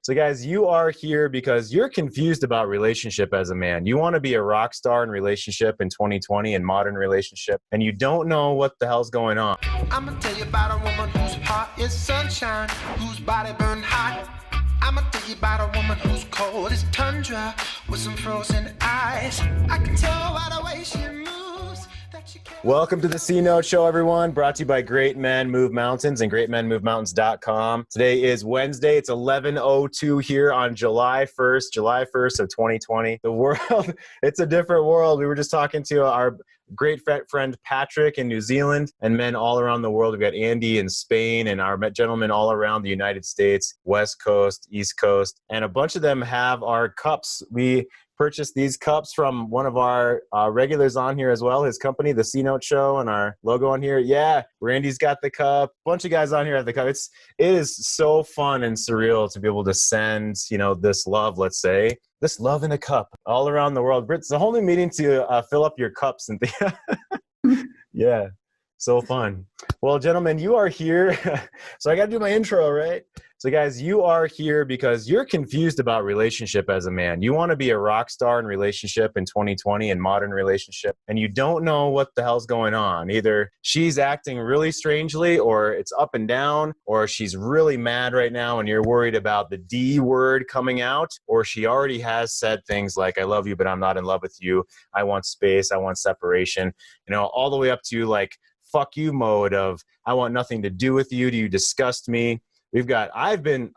So guys, you are here because you're confused about relationship as a man. You want to be a rock star in relationship in 2020 in modern relationship, and you don't know what the hell's going on. I'm gonna tell you about a woman whose heart is sunshine, whose body burned hot. I'm gonna tell you about a woman who's cold as tundra with some frozen eyes. I can tell by the way she moves that she can't. Welcome to the C Note Show, everyone. Brought to you by Great Men Move Mountains and greatmenmovemountains.com. Today is Wednesday. It's 11:02 here on July 1st of 2020. The world, it's a different world. We were just talking to our great friend Patrick in New Zealand and men all around the world. We've got Andy in Spain and our gentlemen all around the United States, West Coast, East Coast, and a bunch of them have our cups. We purchased these cups from one of our regulars on here as well, his company, the C Note Show, and our logo on here. Yeah, Randy's got the cup. A bunch of guys on here have the cup. It is so fun and surreal to be able to send, this love, let's say, this love in a cup all around the world. It's a whole new meeting to fill up your cups, Cynthia. Yeah, so fun. Well, gentlemen, you are here. So I got to do my intro, right? So guys, you are here because you're confused about relationship as a man. You want to be a rock star in relationship in 2020 in modern relationship, and you don't know what the hell's going on. Either she's acting really strangely, or it's up and down, or she's really mad right now and you're worried about the D word coming out, or she already has said things like, I love you, but I'm not in love with you. I want space. I want separation, all the way up to like, fuck you mode of, I want nothing to do with you. Do you disgust me? I've been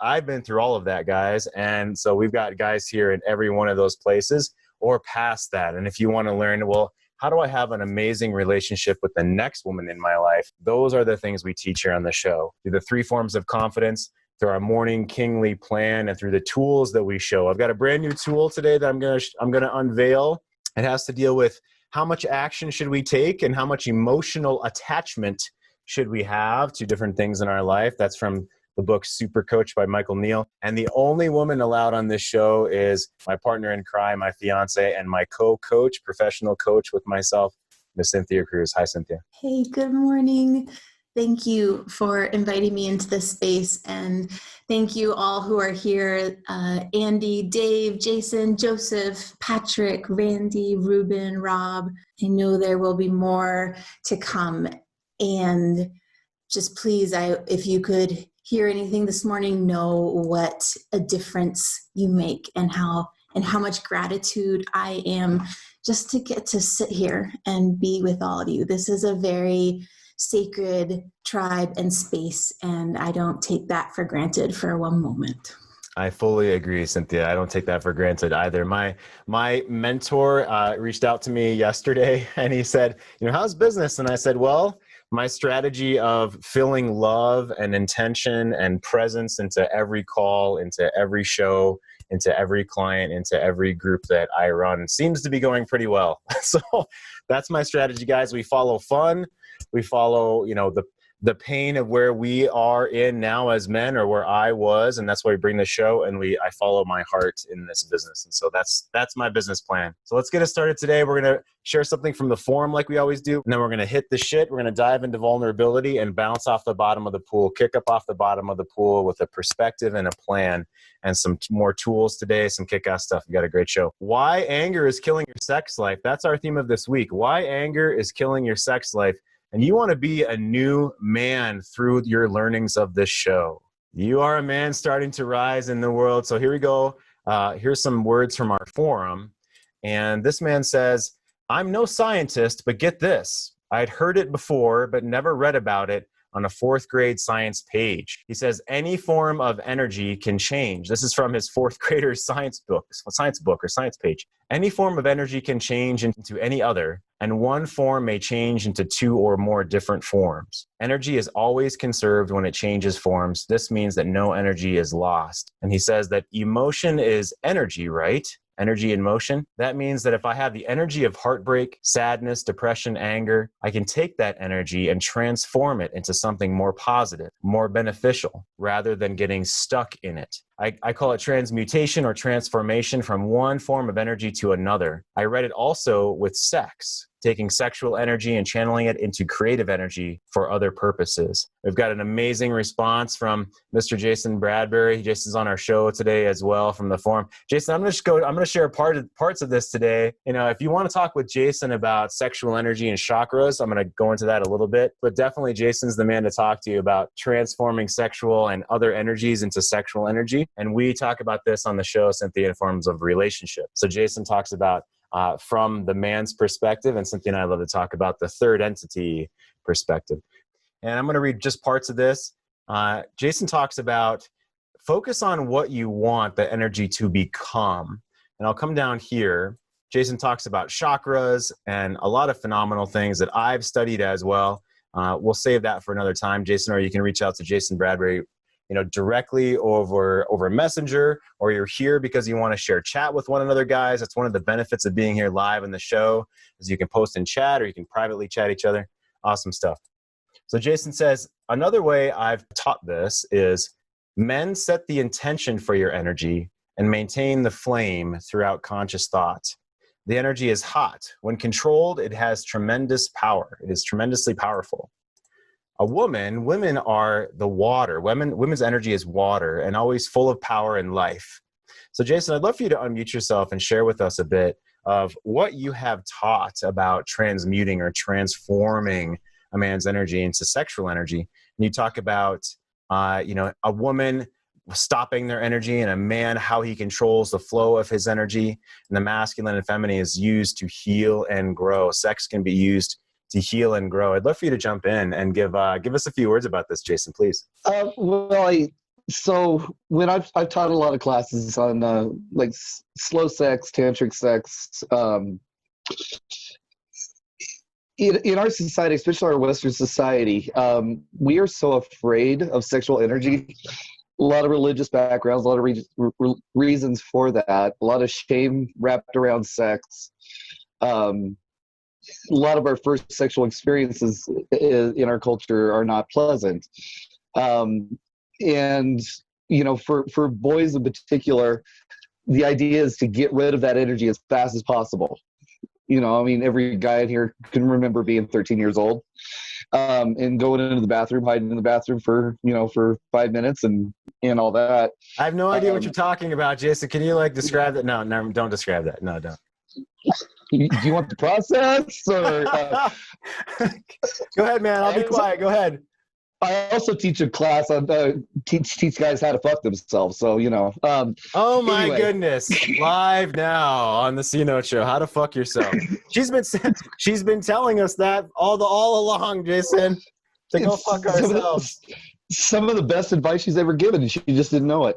through all of that, guys. And so we've got guys here in every one of those places or past that. And if you want to learn, well, how do I have an amazing relationship with the next woman in my life? Those are the things we teach here on the show. Through the 3 forms of confidence, through our morning kingly plan, and through the tools that we show. I've got a brand new tool today that I'm going to unveil. It has to deal with how much action should we take and how much emotional attachment should we have to different things in our life. That's from the book Super Coach by Michael Neal. And the only woman allowed on this show is my partner in crime, my fiance, and my co-coach, professional coach with myself, Miss Cynthia Cruz. Hi, Cynthia. Hey, good morning. Thank you for inviting me into this space. And thank you all who are here. Andy, Dave, Jason, Joseph, Patrick, Randy, Rueben, Rob. I know there will be more to come. And just please, if you could hear anything this morning, know what a difference you make and how much gratitude I am just to get to sit here and be with all of you. This is a very sacred tribe and space, and I don't take that for granted for one moment. I fully agree, Cynthia. I don't take that for granted either. My mentor reached out to me yesterday and he said, how's business? And I said, well, my strategy of filling love and intention and presence into every call, into every show, into every client, into every group that I run seems to be going pretty well. So that's my strategy, guys. We follow fun. We follow, the pain of where we are in now as men, or where I was, and that's why we bring the show, and I follow my heart in this business. And so that's my business plan. So let's get us started today. We're going to share something from the forum like we always do, and then we're going to hit the shit. We're going to dive into vulnerability and bounce off the bottom of the pool, kick up off the bottom of the pool with a perspective and a plan and some more tools today, some kick-ass stuff. We got a great show. Why anger is killing your sex life. That's our theme of this week. Why anger is killing your sex life. And you want to be a new man through your learnings of this show. You are a man starting to rise in the world. So here we go. Here's some words from our forum. And this man says, I'm no scientist, but get this. I'd heard it before, but never read about it on a 4th grade science page. He says, any form of energy can change. This is from his 4th grader's science book or science page. Any form of energy can change into any other, and one form may change into 2 or more different forms. Energy is always conserved when it changes forms. This means that no energy is lost. And he says that emotion is energy, right? Energy in motion. That means that if I have the energy of heartbreak, sadness, depression, anger, I can take that energy and transform it into something more positive, more beneficial, rather than getting stuck in it. I call it transmutation or transformation from one form of energy to another. I read it also with sex. taking sexual energy and channeling it into creative energy for other purposes. We've got an amazing response from Mr. Jason Bradbury. Jason's on our show today as well from the forum. Jason, I'm going to share parts of this today. If you want to talk with Jason about sexual energy and chakras, I'm going to go into that a little bit, but definitely Jason's the man to talk to you about transforming sexual and other energies into sexual energy. And we talk about this on the show, Cynthia, in forms of relationship. So Jason talks about from the man's perspective, and Cynthia and I love to talk about the third entity perspective. And I'm going to read just parts of this. Jason talks about focus on what you want the energy to become. And I'll come down here. Jason talks about chakras and a lot of phenomenal things that I've studied as well. We'll save that for another time, Jason, or you can reach out to Jason Bradbury directly over Messenger, or you're here because you want to share chat with one another, guys. That's one of the benefits of being here live in the show, is you can post in chat or you can privately chat each other. Awesome stuff. So Jason says, another way I've taught this is men set the intention for your energy and maintain the flame throughout conscious thought. The energy is hot. When controlled, it has tremendous power. It is tremendously powerful. Women are the water. Women's energy is water and always full of power and life. So Jason, I'd love for you to unmute yourself and share with us a bit of what you have taught about transmuting or transforming a man's energy into sexual energy. And you talk about, a woman stopping their energy and a man, how he controls the flow of his energy. And the masculine and feminine is used to heal and grow. Sex can be used to heal and grow. I'd love for you to jump in and give us a few words about this, Jason, please. So when I've taught a lot of classes on slow sex, tantric sex, in our society, especially our Western society, we are so afraid of sexual energy. A lot of religious backgrounds, a lot of reasons for that, a lot of shame wrapped around sex. A lot of our first sexual experiences in our culture are not pleasant. And, for boys in particular, the idea is to get rid of that energy as fast as possible. Every guy in here can remember being 13 years old and going into the bathroom, hiding in the bathroom for 5 minutes and all that. I have no idea what you're talking about, Jason. Can you describe that? No, don't describe that. No, don't. Do you want the process? Or, Go ahead, man. I'll be quiet. Go ahead. I also teach a class on teach guys how to fuck themselves. So oh my goodness! Live now on the C Note Show, how to fuck yourself. She's been telling us that all along, Jason. To go fuck ourselves. Some of the best advice she's ever given. She just didn't know it.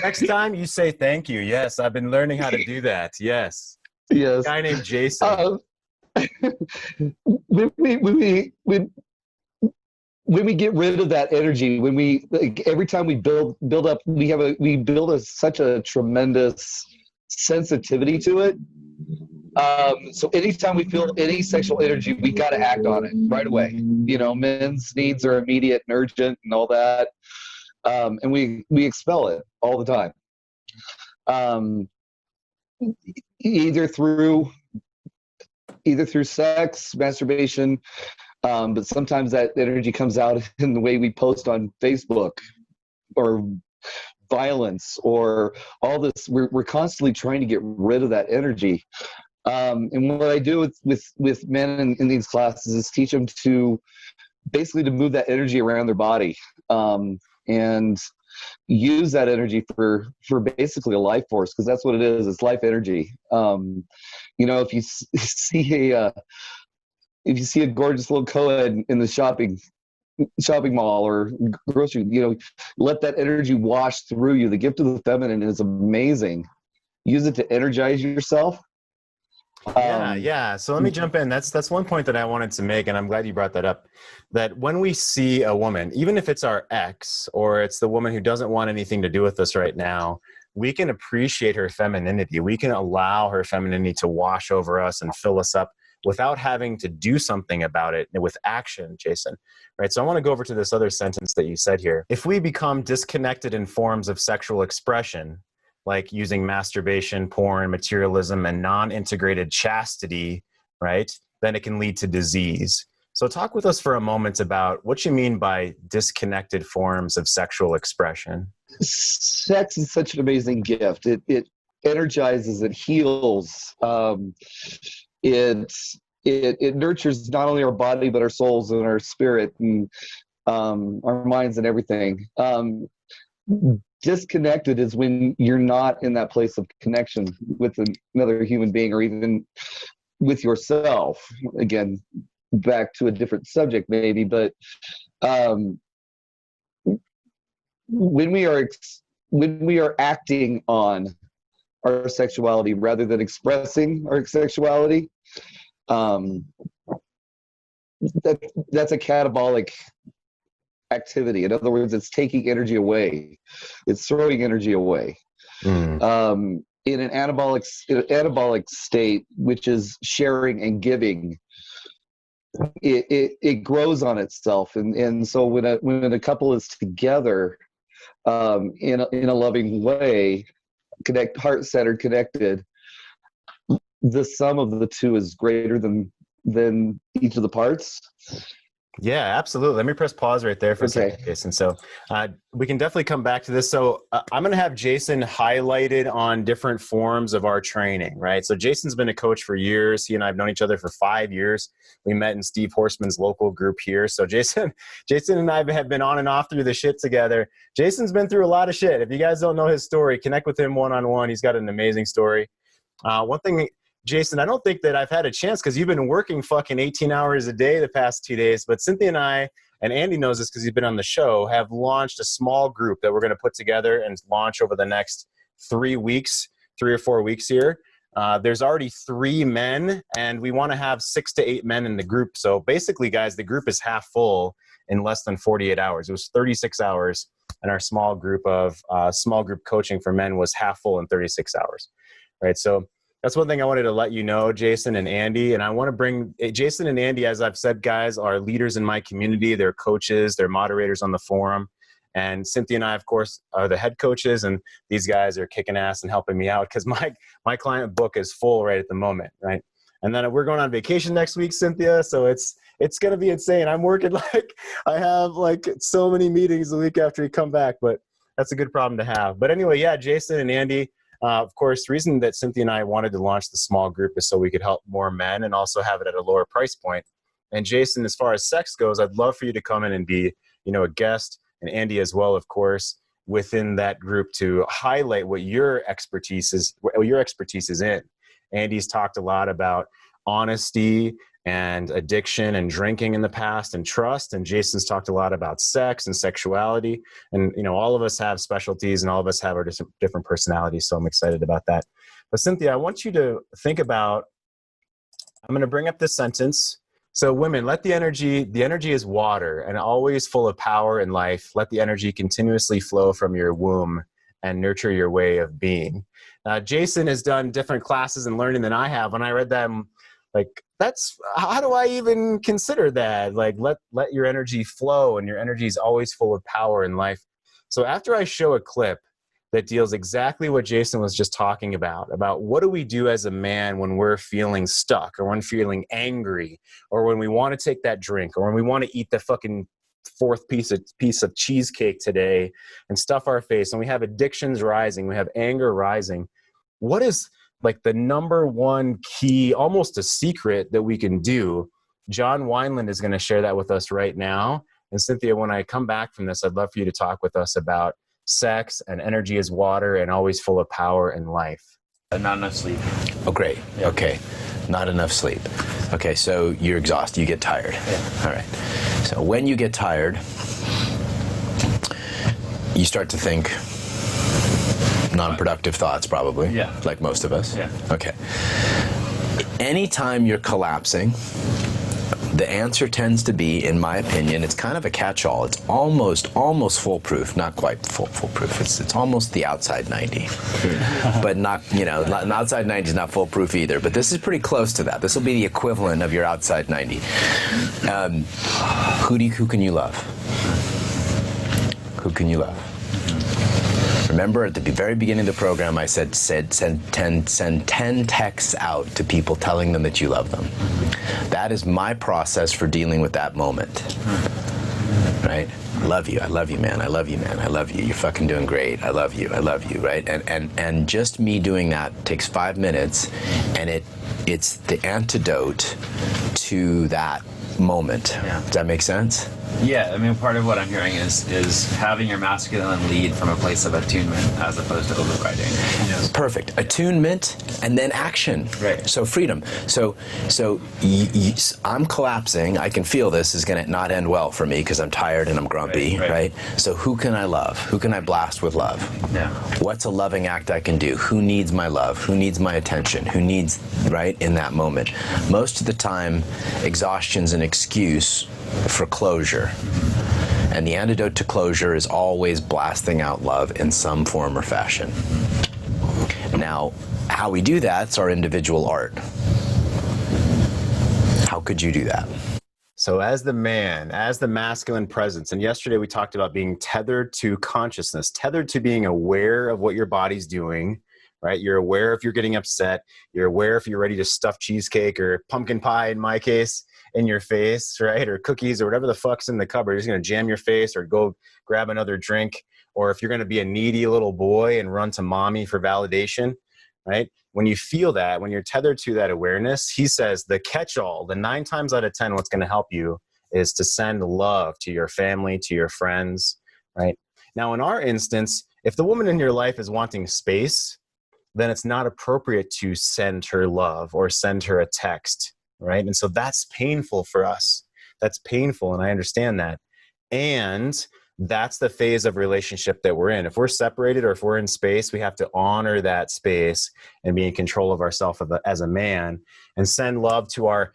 Next time you say thank you. Yes, I've been learning how to do that. Yes. Yes. A guy named Jason. When we get rid of that energy, every time we build up, we build such a tremendous sensitivity to it. So anytime we feel any sexual energy, we got to act on it right away. Men's needs are immediate and urgent and all that. And we expel it all the time. Either through sex, masturbation, but sometimes that energy comes out in the way we post on Facebook, or violence, or all this. We're constantly trying to get rid of that energy. And what I do with men in these classes is teach them to move that energy around their body, and use that energy for basically a life force, because that's what it is. It's life energy. If you see a gorgeous little co-ed in the shopping mall or grocery, let that energy wash through you. The gift of the feminine is amazing. Use it to energize yourself. Yeah. So let me jump in. That's one point that I wanted to make, and I'm glad you brought that up. That when we see a woman, even if it's our ex or it's the woman who doesn't want anything to do with us right now, we can appreciate her femininity. We can allow her femininity to wash over us and fill us up without having to do something about it with action, Jason. Right? So I want to go over to this other sentence that you said here. If we become disconnected in forms of sexual expression, like using masturbation, porn, materialism, and non-integrated chastity right, then it can lead to disease. So talk with us for a moment about what you mean by disconnected forms of sexual expression. Sex is such an amazing gift. It energizes, it heals, it nurtures not only our body but our souls and our spirit and our minds and everything. Disconnected is when you're not in that place of connection with another human being or even with yourself. Again, back to a different subject maybe, but when we are acting on our sexuality rather than expressing our sexuality, that's a catabolic activity. In other words, it's taking energy away. It's throwing energy away. In an anabolic state, which is sharing and giving, it grows on itself. And so when a couple is together in a loving way, heart-centered, connected, the sum of the two is greater than each of the parts. Yeah, absolutely. Let me press pause right there for a second, Jason. So we can definitely come back to this. So I'm going to have Jason highlighted on different forms of our training, right? So Jason's been a coach for years. He and I have known each other for 5 years. We met in Steve Horseman's local group here. So Jason and I have been on and off through the shit together. Jason's been through a lot of shit. If you guys don't know his story, connect with him one-on-one. He's got an amazing story. One thing, Jason, I don't think that I've had a chance because you've been working fucking 18 hours a day the past 2 days, but Cynthia and I, and Andy knows this because he's been on the show, have launched a small group that we're going to put together and launch over the next 3 or 4 weeks here. There's already 3 men, and we want to have 6 to 8 men in the group. So basically, guys, the group is half full in less than 48 hours. It was 36 hours, and our small group coaching for men was half full in 36 hours, right? So that's one thing I wanted to let you know, Jason and Andy. And I want to bring Jason and Andy, as I've said, guys, are leaders in my community. They're coaches. They're moderators on the forum. And Cynthia and I, of course, are the head coaches. And these guys are kicking ass and helping me out because my client book is full right at the moment, right? And then we're going on vacation next week, Cynthia. So it's going to be insane. I'm working I have so many meetings the week after we come back. But that's a good problem to have. But anyway, yeah, Jason and Andy. Of course, the reason that Cynthia and I wanted to launch the small group is so we could help more men and also have it at a lower price point. And Jason, as far as sex goes, I'd love for you to come in and be, a guest, and Andy as well, of course, within that group to highlight what your expertise is in. Andy's talked a lot about honesty and addiction and drinking in the past and trust. And Jason's talked a lot about sex and sexuality. And, all of us have specialties and all of us have our different personalities. So I'm excited about that. But Cynthia, I want you to think about, I'm going to bring up this sentence. So women, let the energy is water and always full of power and life. Let the energy continuously flow from your womb and nurture your way of being. Jason has done different classes and learning than I have. When I read them, how do I even consider that? Let your energy flow, and your energy is always full of power and life. So after I show a clip that deals exactly what Jason was just talking about what do we do as a man when we're feeling stuck or when feeling angry or when we want to take that drink or when we want to eat the fucking 4th piece of cheesecake today and stuff our face, and we have addictions rising, we have anger rising. What is the number one key, almost a secret that we can do? John Wineland is going to share that with us right now. And Cynthia, when I come back from this, I'd love for you to talk with us about sex and energy is water and always full of power and life. Not enough sleep. Oh, great. Yeah. Okay. Not enough sleep. Okay, so you're exhausted. You get tired. Yeah. All right. So when you get tired, you start to think non-productive thoughts, probably. Yeah. Like most of us. Yeah. Okay. Anytime you're collapsing, the answer tends to be, in my opinion, it's kind of a catch-all. It's almost foolproof, not quite foolproof. It's almost the outside 90, but not, the outside 90 is not foolproof either. But this is pretty close to that. This will be the equivalent of your outside 90. Who can you love? Who can you love? Remember at the very beginning of the program, I said send 10 texts out to people telling them that you love them. That is my process for dealing with that moment. Right? I love you, man. I love you, man. I love you. You're fucking doing great. I love you, right? And just me doing that takes 5 minutes, and it's the antidote to that moment. Yeah. Does that make sense? Yeah, I mean, part of what I'm hearing is having your masculine lead from a place of attunement as opposed to overriding. Yes. Perfect. Attunement and then action. Right. So freedom. So I'm collapsing. I can feel this is going to not end well for me because I'm tired and I'm grumpy, right? So who can I love? Who can I blast with love? Yeah. What's a loving act I can do? Who needs my love? Who needs my attention? Who needs, right, in that moment? Most of the time, exhaustion's an excuse for closure. And the antidote to closure is always blasting out love in some form or fashion. Now, how we do that's our individual art. How could you do that? So as the man, as the masculine presence, and yesterday we talked about being tethered to consciousness, tethered to being aware of what your body's doing, right? You're aware if you're getting upset. You're aware if you're ready to stuff cheesecake or pumpkin pie, in my case, in your face, right? Or cookies or whatever the fuck's in the cupboard. You're just going to jam your face or go grab another drink. Or if you're going to be a needy little boy and run to mommy for validation, right? When you feel that, when you're tethered to that awareness, he says the catch-all, the 9 times out of 10, what's going to help you is to send love to your family, to your friends, right? Now, in our instance, if the woman in your life is wanting space, then it's not appropriate to send her love or send her a text, right? And so that's painful for us. That's painful, and I understand that. And that's the phase of relationship that we're in. If we're separated or if we're in space, we have to honor that space and be in control of ourselves as a man and send love to our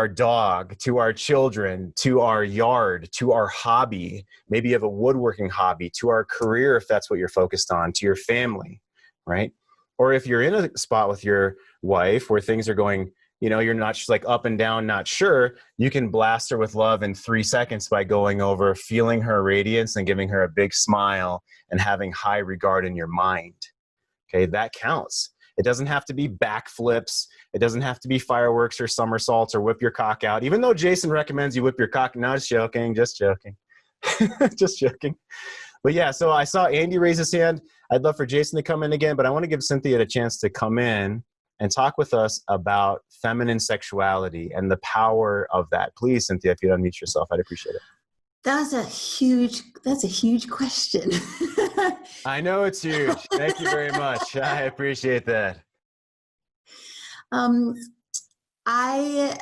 dog, to our children, to our yard, to our hobby. Maybe you have a woodworking hobby, to our career if that's what you're focused on, to your family, right? Or if you're in a spot with your wife where things are going, you know, you're not just like up and down, not sure, you can blast her with love in 3 seconds by going over, feeling her radiance and giving her a big smile and having high regard in your mind. Okay, that counts. It doesn't have to be backflips. It doesn't have to be fireworks or somersaults or whip your cock out. Even though Jason recommends you whip your cock. No, just joking, just joking. Just joking. But yeah, so I saw Andy raise his hand. I'd love for Jason to come in again, but I want to give Cynthia a chance to come in and talk with us about feminine sexuality and the power of that. Please, Cynthia, if you'd unmute yourself, I'd appreciate it. That's a huge question. I know it's huge. Thank you very much. I appreciate that. I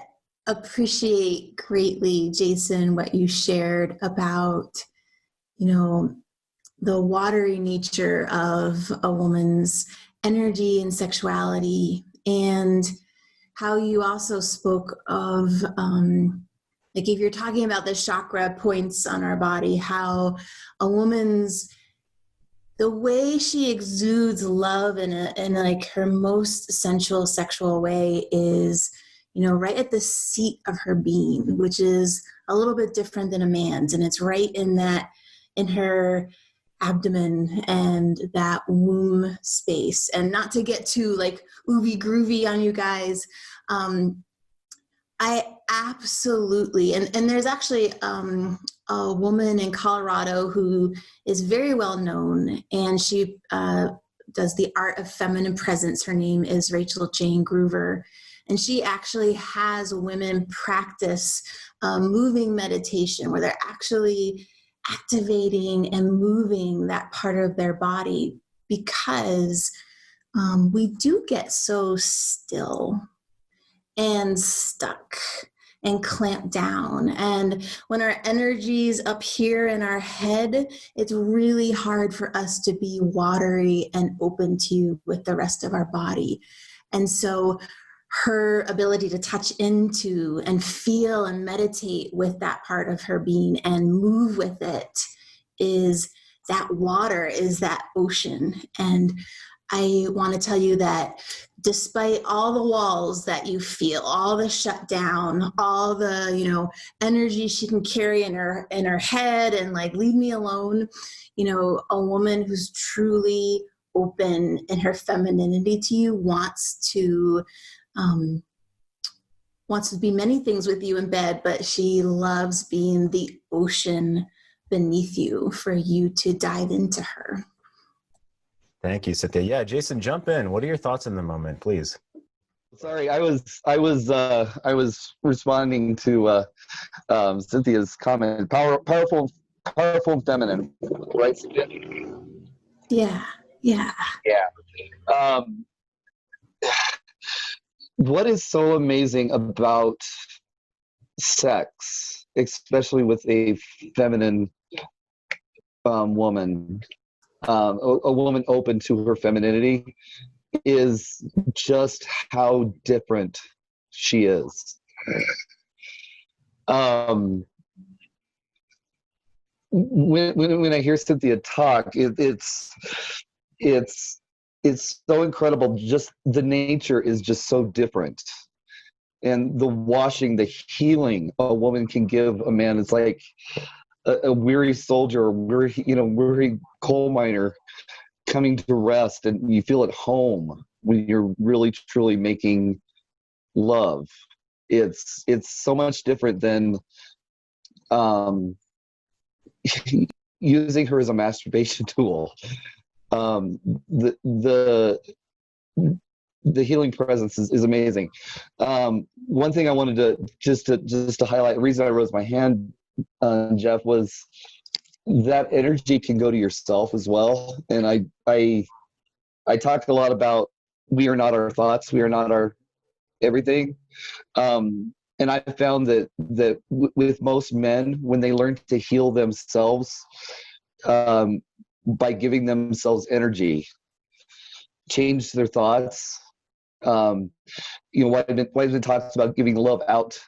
appreciate greatly, Jason, what you shared about, you know, the watery nature of a woman's energy and sexuality, and how you also spoke of, like if you're talking about the chakra points on our body, how a woman's, the way she exudes love in like her most sensual sexual way is, you know, right at the seat of her being, which is a little bit different than a man's. And it's right in that, in her abdomen and that womb space. And not to get too like ooby groovy on you guys, I absolutely, and there's actually a woman in Colorado who is very well known, and she does the art of feminine presence. Her name is Rachel Jane Groover, and she actually has women practice moving meditation where they're actually activating and moving that part of their body, because we do get so still and stuck and clamped down. And when our energy's up here in our head, it's really hard for us to be watery and open to with the rest of our body. And so her ability to touch into and feel and meditate with that part of her being and move with it is that water is that ocean. And I want to tell you that despite all the walls that you feel, all the shutdown, all the, you know, energy she can carry in her head and like, leave me alone, you know, a woman who's truly open in her femininity to you wants to be many things with you in bed, but she loves being the ocean beneath you for you to dive into her. Thank you, Cynthia. Yeah, Jason, jump in. What are your thoughts in the moment, please? Sorry, I was responding to Cynthia's comment. Powerful, and feminine, right, Cynthia? Yeah. Yeah. What is so amazing about sex, especially with a feminine woman, a woman open to her femininity, is just how different she is. When I hear Cynthia talk, it's so incredible. Just the nature is just so different, and the washing, the healing a woman can give a man, it's like a weary soldier, weary coal miner coming to rest, and you feel at home when you're really truly making love. It's so much different than using her as a masturbation tool. The healing presence is amazing. One thing I wanted to just to highlight, the reason I raised my hand, Jeff, was that energy can go to yourself as well. And I talked a lot about we are not our thoughts, we are not our everything. And I found that with most men, when they learn to heal themselves by giving themselves energy, change their thoughts. Wineland talks about giving love out.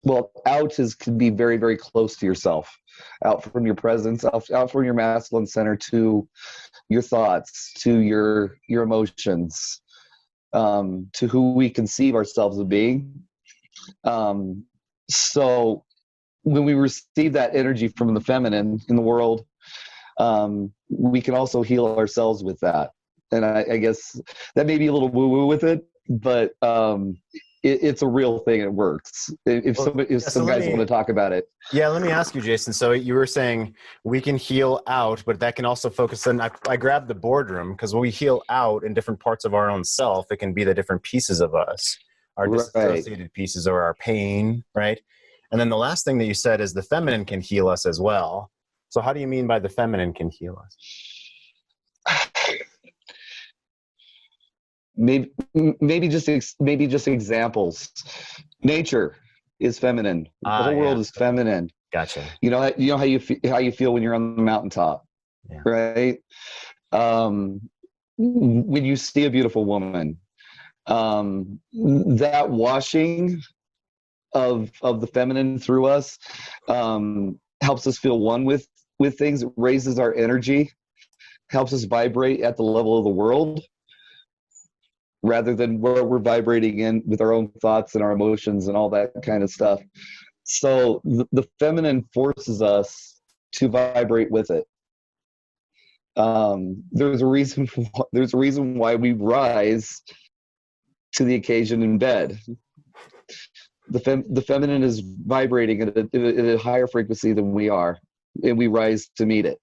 Well, out can be very, very close to yourself, out from your presence, out from your masculine center to your thoughts, to your emotions, to who we conceive ourselves as being. So when we receive that energy from the feminine in the world, we can also heal ourselves with that. And I guess that may be a little woo-woo with it, but it's a real thing. It works. If some guys want to talk about it. Yeah, let me ask you, Jason. So you were saying we can heal out, but that can also focus on, I grabbed the boardroom, because when we heal out in different parts of our own self, it can be the different pieces of us, our disassociated pieces or our pain, right? And then the last thing that you said is the feminine can heal us as well. So how do you mean by the feminine can heal us? Maybe just examples. Nature is feminine. The whole world is feminine. Gotcha. You know how you feel when you're on the mountaintop, right? When you see a beautiful woman, that washing of the feminine through us helps us feel one with things. It raises our energy, helps us vibrate at the level of the world, rather than where we're vibrating in with our own thoughts and our emotions and all that kind of stuff. So the feminine forces us to vibrate with it. There's a reason why we rise to the occasion in bed. The feminine is vibrating at a higher frequency than we are, and we rise to meet it.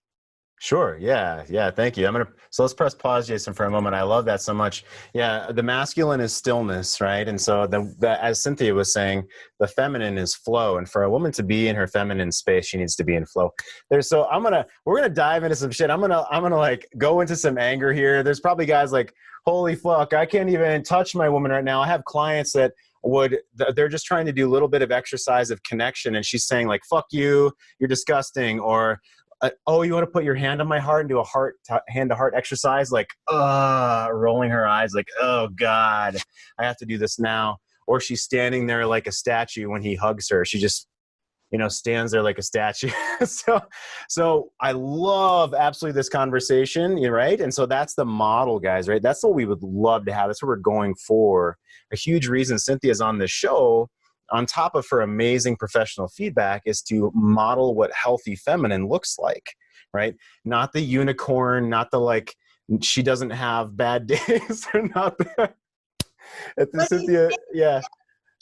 Sure. Yeah. Thank you. So let's press pause, Jason, for a moment. I love that so much. Yeah. The masculine is stillness, right? And so as Cynthia was saying, the feminine is flow. And for a woman to be in her feminine space, she needs to be in flow. We're going to dive into some shit. I'm going to like go into some anger here. There's probably guys like, holy fuck, I can't even touch my woman right now. I have clients that they're just trying to do a little bit of exercise of connection. And she's saying like, fuck you, you're disgusting. Or, oh, you want to put your hand on my heart and do a hand-to-heart exercise? Like, rolling her eyes like, oh, God, I have to do this now. Or she's standing there like a statue when he hugs her. She just stands there like a statue. So I love absolutely this conversation, right? And so that's the model, guys, right? That's what we would love to have. That's what we're going for. A huge reason Cynthia's on this show, on top of her amazing professional feedback, is to model what healthy feminine looks like, right? Not the unicorn, not the like, she doesn't have bad days or not bad. Cynthia, yeah.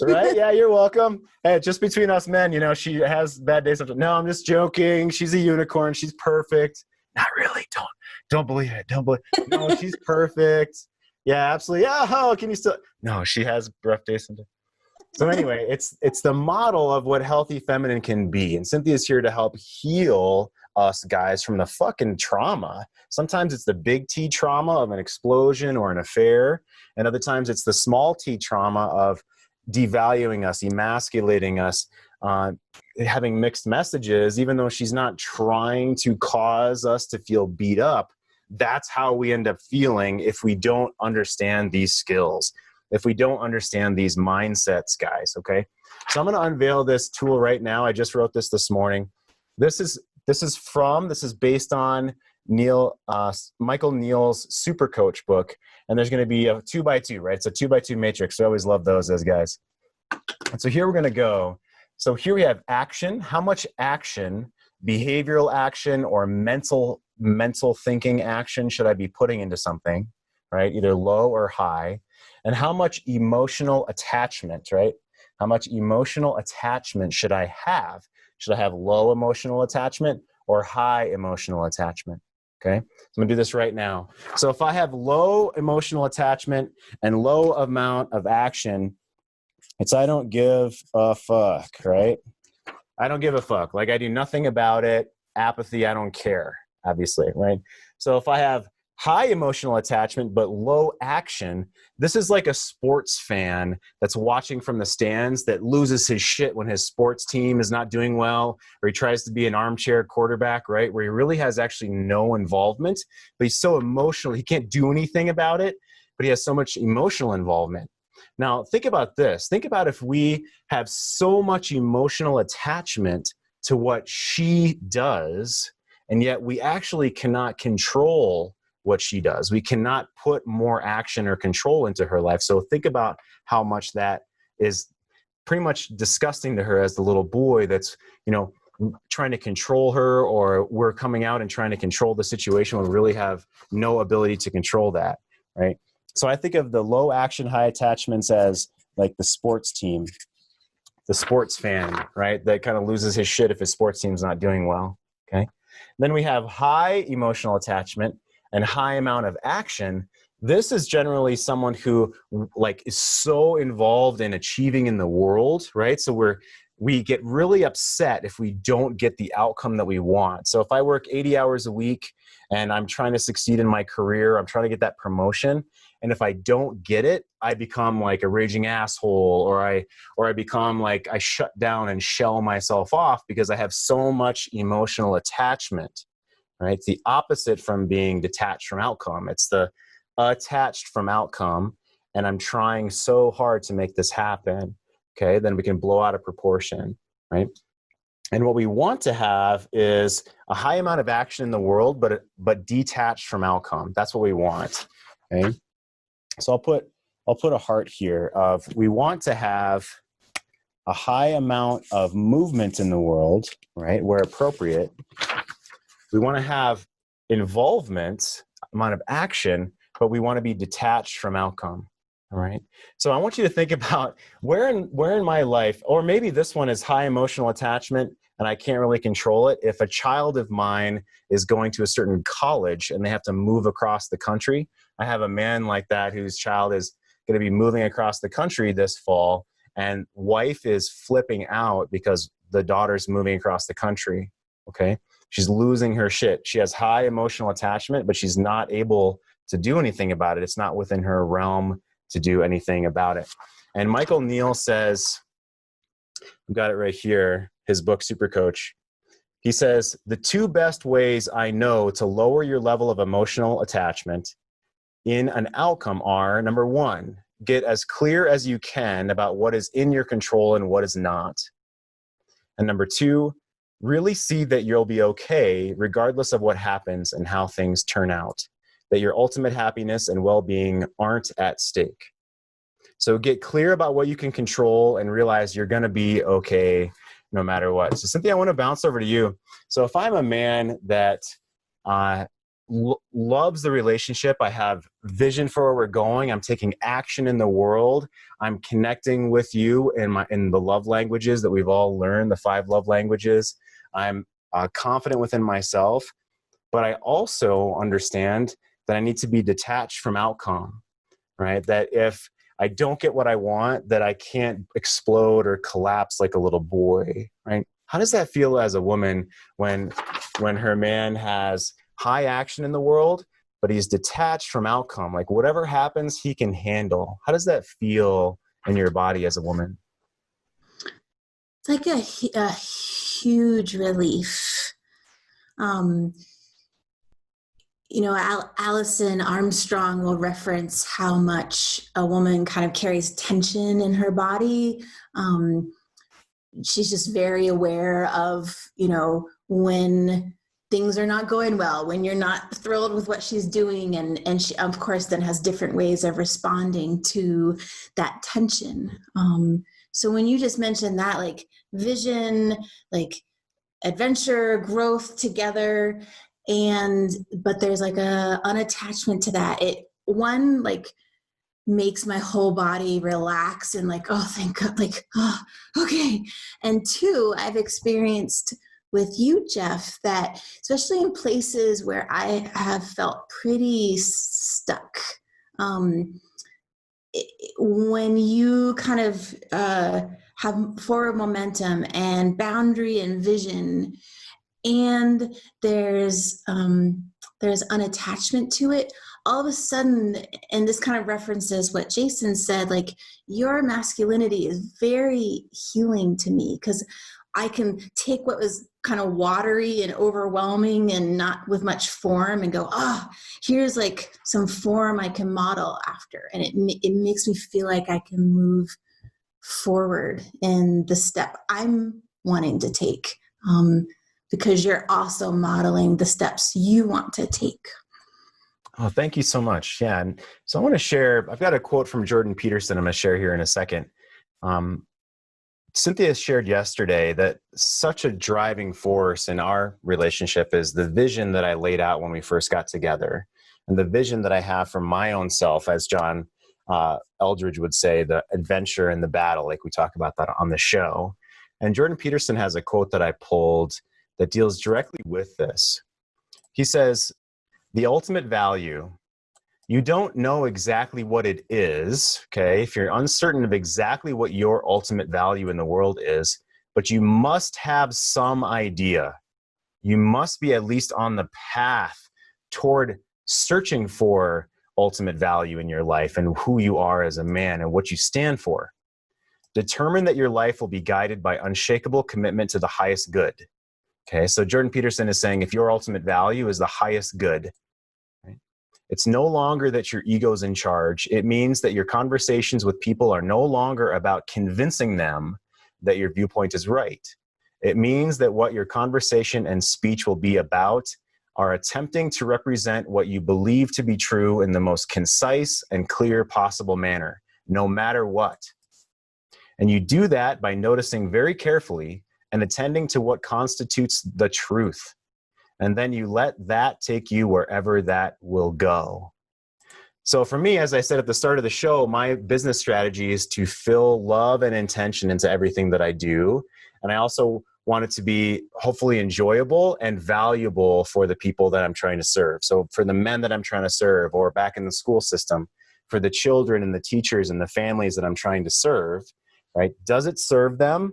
Right? Yeah, you're welcome. Hey, just between us men, she has bad days. No, I'm just joking. She's a unicorn. She's perfect. Not really. Don't believe it. Don't believe it. No, she's perfect. Yeah, absolutely. Yeah, oh, can you still? No, she has rough days sometimes. So anyway, it's the model of what healthy feminine can be. And Cynthia's here to help heal us guys from the fucking trauma. Sometimes it's the big T trauma of an explosion or an affair. And other times it's the small T trauma of devaluing us, emasculating us, having mixed messages, even though she's not trying to cause us to feel beat up. That's how we end up feeling if we don't understand these skills, if we don't understand these mindsets, guys, okay? So I'm going to unveil this tool right now. I just wrote this morning. This is based on Michael Neal's Super Coach book. And there's going to be a 2x2, right? It's a 2x2 matrix. So I always love those guys. And so here we're going to go. So here we have action. How much action, behavioral action or mental thinking action should I be putting into something, right? Either low or high. And how much emotional attachment, right? How much emotional attachment should I have? Should I have low emotional attachment or high emotional attachment? Okay, so I'm gonna do this right now. So if I have low emotional attachment and low amount of action, it's I don't give a fuck, right? I don't give a fuck. Like I do nothing about it. Apathy, I don't care, obviously, right? So if I have high emotional attachment but low action, this is like a sports fan that's watching from the stands that loses his shit when his sports team is not doing well, or he tries to be an armchair quarterback, right? Where he really has actually no involvement, but he's so emotional, he can't do anything about it, but he has so much emotional involvement. Now, think about this. Think about if we have so much emotional attachment to what she does, and yet we actually cannot control what she does. We cannot put more action or control into her life. So think about how much that is pretty much disgusting to her as the little boy that's, trying to control her, or we're coming out and trying to control the situation when we really have no ability to control that, right? So I think of the low action, high attachments as like the sports team, the sports fan, right? That kind of loses his shit if his sports team's not doing well, okay? Then we have high emotional attachment and high amount of action. This is generally someone who is so involved in achieving in the world, right? So we get really upset if we don't get the outcome that we want. So if I work 80 hours a week and I'm trying to succeed in my career, I'm trying to get that promotion, and if I don't get it, I become like a raging asshole, or I become like I shut down and shell myself off because I have so much emotional attachment. Right? It's the opposite from being detached from outcome. It's the attached from outcome, and I'm trying so hard to make this happen. Okay, then we can blow out of proportion, right? And what we want to have is a high amount of action in the world, but detached from outcome. That's what we want. Okay, so I'll put a heart here of we want to have a high amount of movement in the world, right? Where appropriate. We want to have involvement, amount of action, but we want to be detached from outcome. All right. So I want you to think about where in my life, or maybe this one is high emotional attachment and I can't really control it. If a child of mine is going to a certain college and they have to move across the country, I have a man like that whose child is going to be moving across the country this fall, and wife is flipping out because the daughter's moving across the country. Okay. She's losing her shit. She has high emotional attachment, but she's not able to do anything about it. It's not within her realm to do anything about it. And Michael Neal says, I've got it right here, his book, Super Coach. He says, the two best ways I know to lower your level of emotional attachment in an outcome are, number one, get as clear as you can about what is in your control and what is not. And number two, really see that you'll be okay regardless of what happens and how things turn out, that your ultimate happiness and well-being aren't at stake. So get clear about what you can control and realize you're going to be okay no matter what. So Cynthia, I want to bounce over to you. So if I'm a man that loves the relationship, I have vision for where we're going, I'm taking action in the world, I'm connecting with you in the love languages that we've all learned, the 5 love languages, I'm confident within myself, but I also understand that I need to be detached from outcome, right? That if I don't get what I want, that I can't explode or collapse like a little boy, right? How does that feel as a woman when her man has high action in the world, but he's detached from outcome? Like whatever happens, he can handle. How does that feel in your body as a woman? It's like a huge relief. Allison Armstrong will reference how much a woman kind of carries tension in her body. She's just very aware of, when things are not going well, when you're not thrilled with what she's doing. And she, of course, then has different ways of responding to that tension. So when you just mentioned that, like vision, like adventure, growth together, but there's like a unattachment to that. It makes my whole body relax and like, oh, thank God, like, oh, okay. And 2, I've experienced with you, Jeff, that especially in places where I have felt pretty stuck, when you kind of have forward momentum and boundary and vision, and there's unattachment to it, all of a sudden, and this kind of references what Jason said, like your masculinity is very healing to me, because I can take what was kind of watery and overwhelming and not with much form and go, here's like some form I can model after. And it makes me feel like I can move forward in the step I'm wanting to take. Because you're also modeling the steps you want to take. Oh, thank you so much. Yeah. And so I want to share, I've got a quote from Jordan Peterson I'm going to share here in a second. Cynthia shared yesterday that such a driving force in our relationship is the vision that I laid out when we first got together, and the vision that I have for my own self, as John Eldridge would say, the adventure and the battle, like we talk about that on the show. And Jordan Peterson has a quote that I pulled that deals directly with this. He says, the ultimate value, you don't know exactly what it is, okay? If you're uncertain of exactly what your ultimate value in the world is, but you must have some idea. You must be at least on the path toward searching for ultimate value in your life and who you are as a man and what you stand for. Determine that your life will be guided by unshakable commitment to the highest good. Okay, so Jordan Peterson is saying if your ultimate value is the highest good, right, it's no longer that your ego's in charge. It means that your conversations with people are no longer about convincing them that your viewpoint is right. It means that what your conversation and speech will be about are attempting to represent what you believe to be true in the most concise and clear possible manner, no matter what. And you do that by noticing very carefully and attending to what constitutes the truth. And then you let that take you wherever that will go. So for me, as I said at the start of the show, my business strategy is to fill love and intention into everything that I do. And I also want it to be hopefully enjoyable and valuable for the people that I'm trying to serve. So for the men that I'm trying to serve, or back in the school system, for the children and the teachers and the families that I'm trying to serve, right? Does it serve them?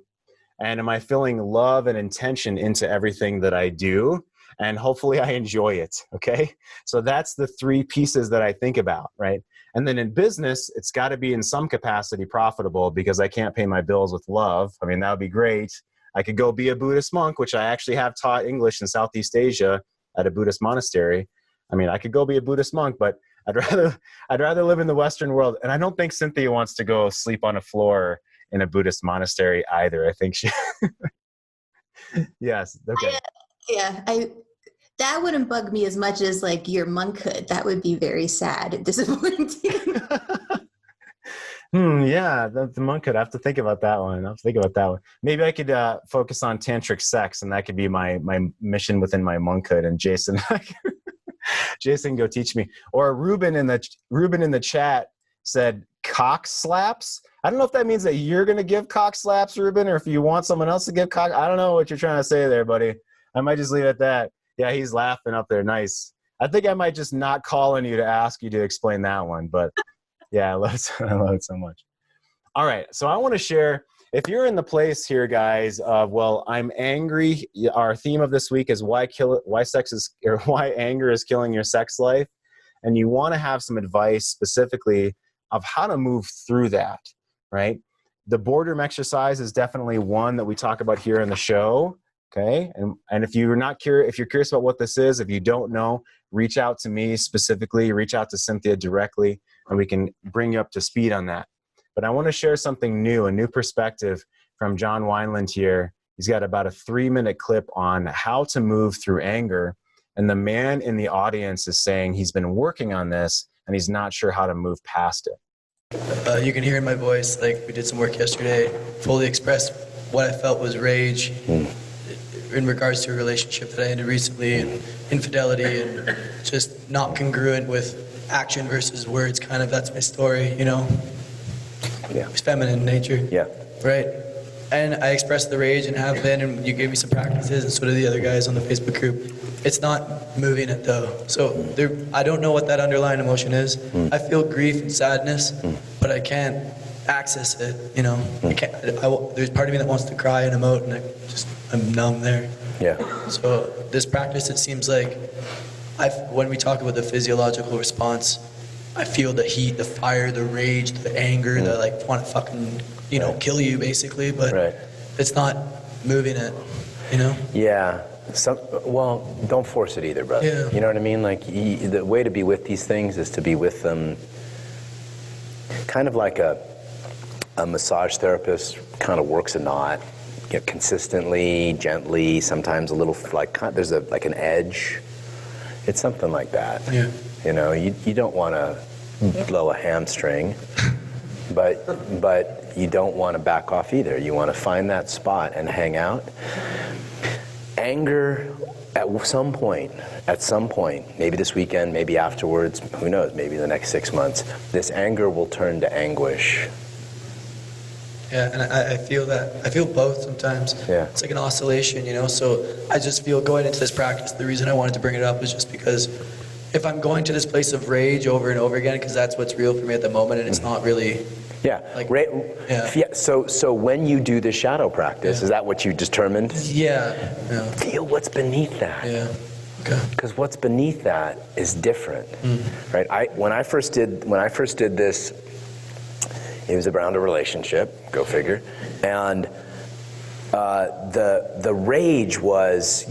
And am I filling love and intention into everything that I do? And hopefully I enjoy it, okay? So that's the 3 pieces that I think about, right? And then in business, it's got to be in some capacity profitable, because I can't pay my bills with love. I mean, that would be great. I could go be a Buddhist monk, which I actually have taught English in Southeast Asia at a Buddhist monastery. I mean, I could go be a Buddhist monk, but I'd rather live in the Western world. And I don't think Cynthia wants to go sleep on a floor in a Buddhist monastery either. I think Yes. Okay. That wouldn't bug me as much as like your monkhood. That would be very sad and disappointing. Yeah, the monk could have to think about that one. Maybe I could focus on tantric sex, and that could be my mission within my monkhood. And Jason, Jason, go teach me. Or Ruben in the chat said cock slaps. I don't know if that means that you're going to give cock slaps, Ruben, or if you want someone else to give cock. I don't know what you're trying to say there, buddy. I might just leave it at that. Yeah, he's laughing up there. Nice. I think I might just not call on you to ask you to explain that one, but. Yeah, I love it so much. All right, so I want to share, if you're in the place here, guys, of, well, I'm angry. Our theme of this week is why anger is killing your sex life, and you want to have some advice specifically of how to move through that, right? The boredom exercise is definitely one that we talk about here in the show. Okay, and if you're not curious, if you're curious about what this is, if you don't know, reach out to me specifically, reach out to Cynthia directly, and we can bring you up to speed on that. But I want to share something new, a new perspective from John Wineland here. He's got about a 3-minute clip on how to move through anger, and the man in the audience is saying he's been working on this and he's not sure how to move past it. You can hear in my voice, like we did some work yesterday, fully expressed what I felt was rage. In regards to a relationship that I ended recently, and infidelity, and just not congruent with action versus words. Kind of, that's my story, you know. Yeah. It's feminine in nature. Yeah. Right. And I expressed the rage and have been, and you gave me some practices, and so did the other guys on the Facebook group. It's not moving it though. So I don't know what that underlying emotion is. I feel grief and sadness, but I can't access it. You know, there's part of me that wants to cry and emote, and I'm numb there. Yeah. So this practice, it seems like, when we talk about the physiological response, I feel the heat, the fire, the rage, the anger, the like want to fucking, kill you basically, but it's not moving it, you know? Yeah. Well, don't force it either, brother. Yeah. You know what I mean? Like, the way to be with these things is to be with them kind of like a massage therapist kind of works a knot, consistently, gently, sometimes a little, like, there's like an edge. It's something like that. Yeah. You don't want to blow a hamstring, but you don't want to back off either. You want to find that spot and hang out. Anger, at some point, maybe this weekend, maybe afterwards, who knows, maybe the next 6 months, this anger will turn to anguish. Yeah, and I feel that. I feel both sometimes. Yeah. It's like an oscillation, So I just feel going into this practice, the reason I wanted to bring it up is just because if I'm going to this place of rage over and over again, because that's what's real for me at the moment, and it's not really... Yeah. Like, So when you do the shadow practice, is that what you determined? Yeah. Feel what's beneath that. Yeah. Okay. Because what's beneath that is different, right? When I first did this, it was around a relationship, go figure, and the rage was,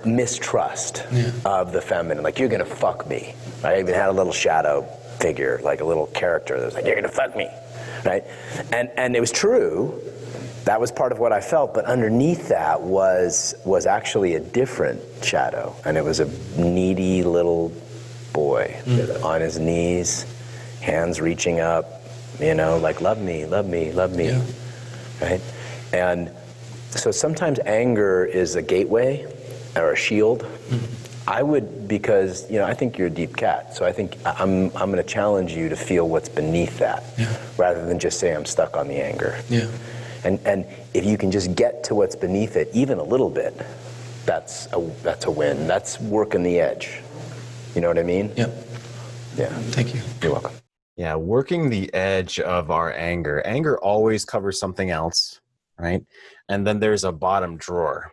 mistrust of the feminine, like, you're gonna fuck me. I even had a little shadow figure, like a little character that was like, you're gonna fuck me, right? And it was true. That was part of what I felt, but underneath that was actually a different shadow, and it was a needy little boy on his knees, hands reaching up, like, love me, love me, love me, right? And so sometimes anger is a gateway or a shield. I would, because, I think you're a deep cat, so I think I'm going to challenge you to feel what's beneath that, rather than just say I'm stuck on the anger. Yeah. And if you can just get to what's beneath it, even a little bit, that's a win. That's working the edge. You know what I mean? Yep. Yeah. Thank you. You're welcome. Yeah, working the edge of our anger. Anger always covers something else, right? And then there's a bottom drawer.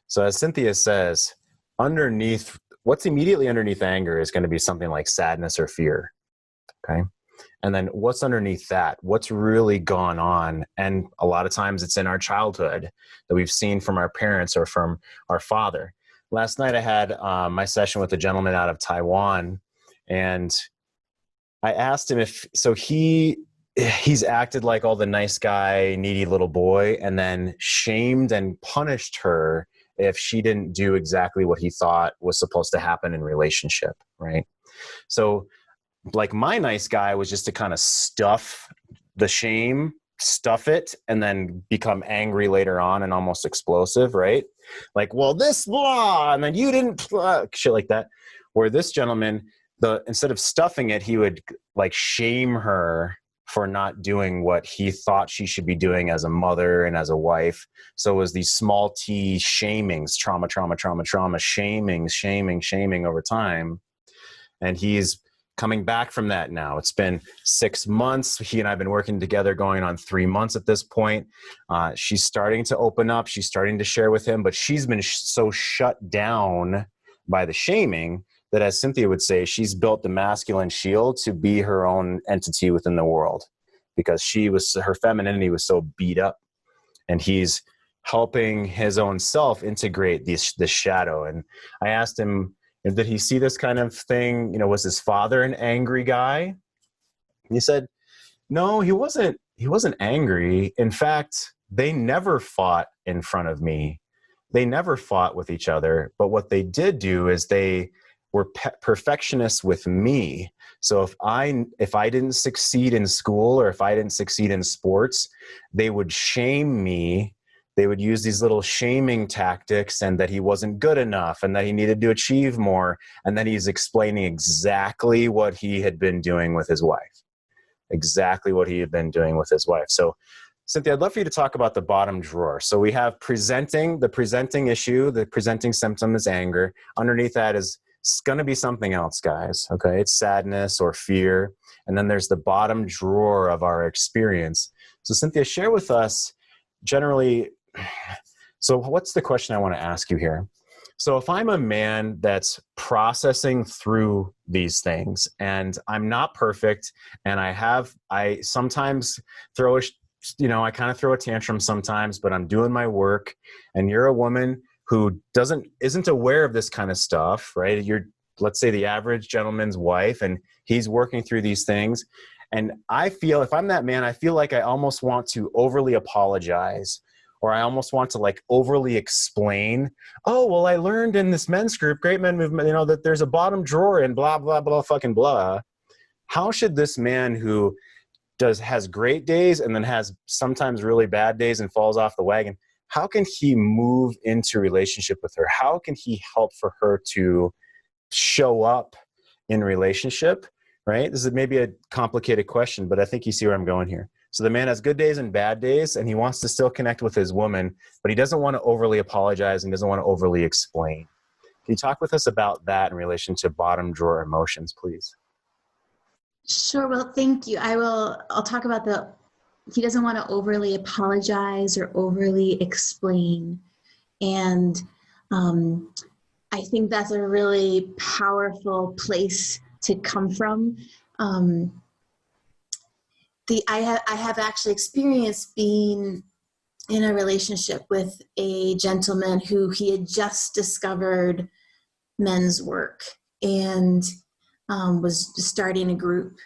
So as Cynthia says, what's immediately underneath anger is going to be something like sadness or fear, okay? And then what's underneath that? What's really gone on? And a lot of times it's in our childhood that we've seen from our parents or from our father. Last night I had my session with a gentleman out of Taiwan, and I asked him he's acted like all the nice guy, needy little boy, and then shamed and punished her if she didn't do exactly what he thought was supposed to happen in relationship, right? So like my nice guy was just to kind of stuff the shame, stuff it, and then become angry later on and almost explosive, right? Like, well, this blah, and then you didn't blah, shit like that. Where this gentleman, instead of stuffing it, he would like shame her for not doing what he thought she should be doing as a mother and as a wife. So it was these small t shamings, trauma, shaming over time. And he's coming back from that now. It's been 6 months. He and I have been working together going on 3 months at this point. She's starting to open up. She's starting to share with him, but she's been so shut down by the shaming that, as Cynthia would say, she's built the masculine shield to be her own entity within the world, because her femininity was so beat up, and he's helping his own self integrate this shadow. And I asked him, did he see this kind of thing? Was his father an angry guy? And he said, no, he wasn't angry. In fact, they never fought in front of me. They never fought with each other. But what they did do is they were perfectionists with me. So if I didn't succeed in school, or if I didn't succeed in sports, they would shame me. They would use these little shaming tactics, and that he wasn't good enough and that he needed to achieve more. And then he's explaining exactly what he had been doing with his wife. So Cynthia, I'd love for you to talk about the bottom drawer. So we have the presenting issue, the presenting symptom is anger. Underneath that is going to be something else, guys. Okay. It's sadness or fear. And then there's the bottom drawer of our experience. So Cynthia, share with us generally. So what's the question I want to ask you here? So if I'm a man that's processing through these things, and I'm not perfect, and I sometimes I kind of throw a tantrum sometimes, but I'm doing my work, and you're a woman who isn't aware of this kind of stuff, right? You're, let's say, the average gentleman's wife, and he's working through these things. And I feel, if I'm that man, I feel like I almost want to overly apologize, or I almost want to like overly explain. Oh, well, I learned in this men's group, Great Men Movement, that there's a bottom drawer and blah, blah, blah, fucking blah. How should this man who has great days and then has sometimes really bad days and falls off the wagon, how can he move into relationship with her? How can he help for her to show up in relationship, right? This is maybe a complicated question, but I think you see where I'm going here. So the man has good days and bad days, and he wants to still connect with his woman, but he doesn't want to overly apologize and doesn't want to overly explain. Can you talk with us about that in relation to bottom drawer emotions, please? Sure. Well, thank you. I'll talk about he doesn't want to overly apologize or overly explain. And I think that's a really powerful place to come from. I have actually experienced being in a relationship with a gentleman who he had just discovered men's work and was starting a group.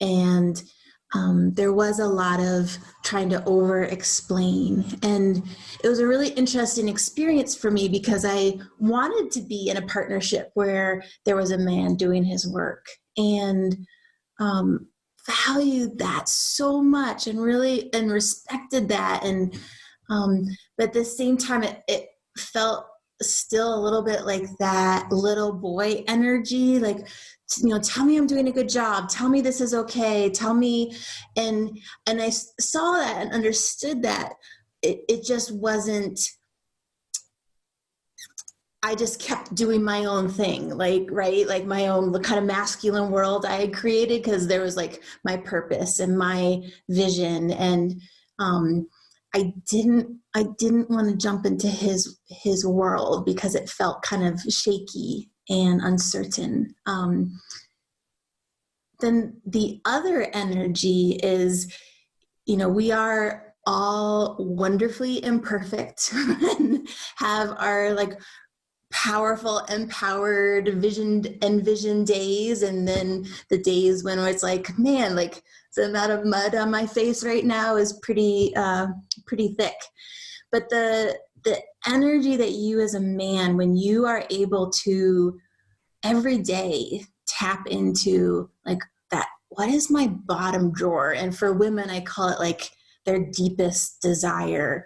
And there was a lot of trying to over-explain. And it was a really interesting experience for me, because I wanted to be in a partnership where there was a man doing his work, and valued that so much and respected that. And but at the same time, it felt still a little bit like that little boy energy, like, tell me I'm doing a good job, tell me this is okay, tell me. And I saw that and understood that it just wasn't, I just kept doing my own thing, like my own kind of masculine world I had created, because there was like my purpose and my vision. And I didn't want to jump into his world because it felt kind of shaky and uncertain. Then the other energy is, we are all wonderfully imperfect and have our like powerful, empowered vision days. And then the days when it's like, man, like the amount of mud on my face right now is pretty thick. But the the energy that you as a man, when you are able to every day tap into like that, what is my bottom drawer? And for women, I call it like their deepest desire.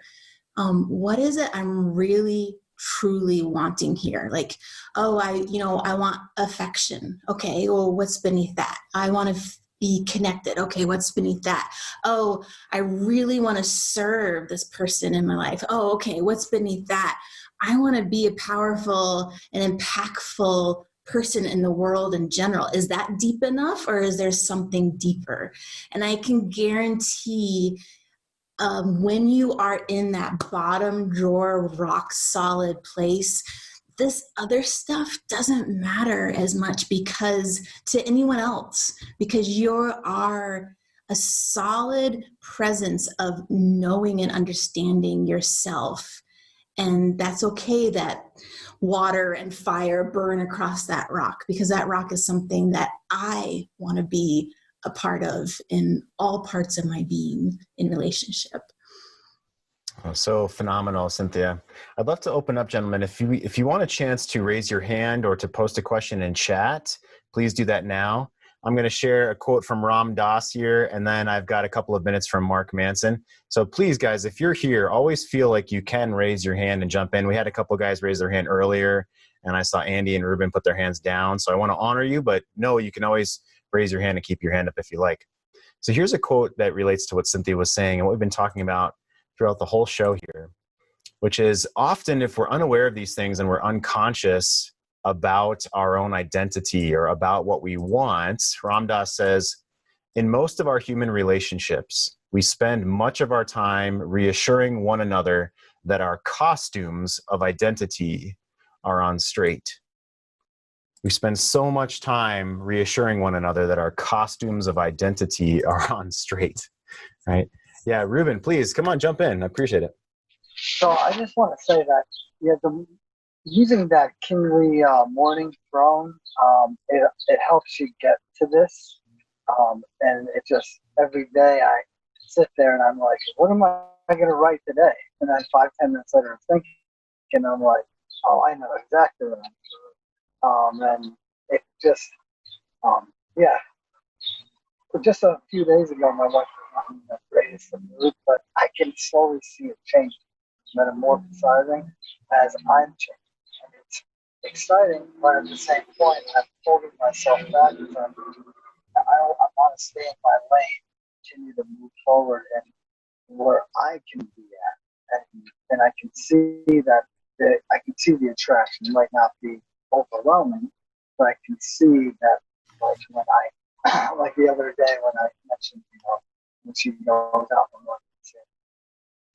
What is it I'm really truly wanting here? Like, oh, I want affection. Okay, well, what's beneath that? I want to be connected. Okay, what's beneath that? Oh, I really want to serve this person in my life. Oh, okay, what's beneath that? I want to be a powerful and impactful person in the world in general. Is that deep enough, or is there something deeper? And I can guarantee when you are in that bottom drawer, rock solid place, this other stuff doesn't matter as much because to anyone else, because you are a solid presence of knowing and understanding yourself. And that's okay that water and fire burn across that rock, because that rock is something that I want to be a part of in all parts of my being in relationship. Oh, so phenomenal, Cynthia. I'd love to open up, gentlemen. If you want a chance to raise your hand or to post a question in chat, please do that now. I'm going to share a quote from Ram Dass here, and then I've got a couple of minutes from Mark Manson. So please, guys, if you're here, always feel like you can raise your hand and jump in. We had a couple of guys raise their hand earlier, and I saw Andy and Rueben put their hands down. So I want to honor you, but no, you can always raise your hand and keep your hand up if you like. So here's a quote that relates to what Cynthia was saying and what we've been talking about throughout the whole show here, which is often if we're unaware of these things and we're unconscious about our own identity or about what we want, Ram Dass says, in most of our human relationships, we spend much of our time reassuring one another that our costumes of identity are on straight. We spend so much time reassuring one another that our costumes of identity are on straight, right? Yeah, Rueben, please, come on, jump in. I appreciate it. So I just want to say that, using that kingly morning throne, it helps you get to this. And it just, every day I sit there and I'm like, what am I going to write today? And then 5-10 minutes later, I'm thinking, and I'm like, oh, I know exactly what I'm doing. And it just, yeah. But just a few days ago, my wife was not in the greatest of mood, but I can slowly see it changing, metamorphosizing as I'm changing. And it's exciting, but at the same point, I'm holding myself back because I want to stay in my lane, continue to move forward and where I can be at. And I can see that I can see the attraction. It might not be overwhelming, but I can see that, like when like the other day when I mentioned, when she goes out and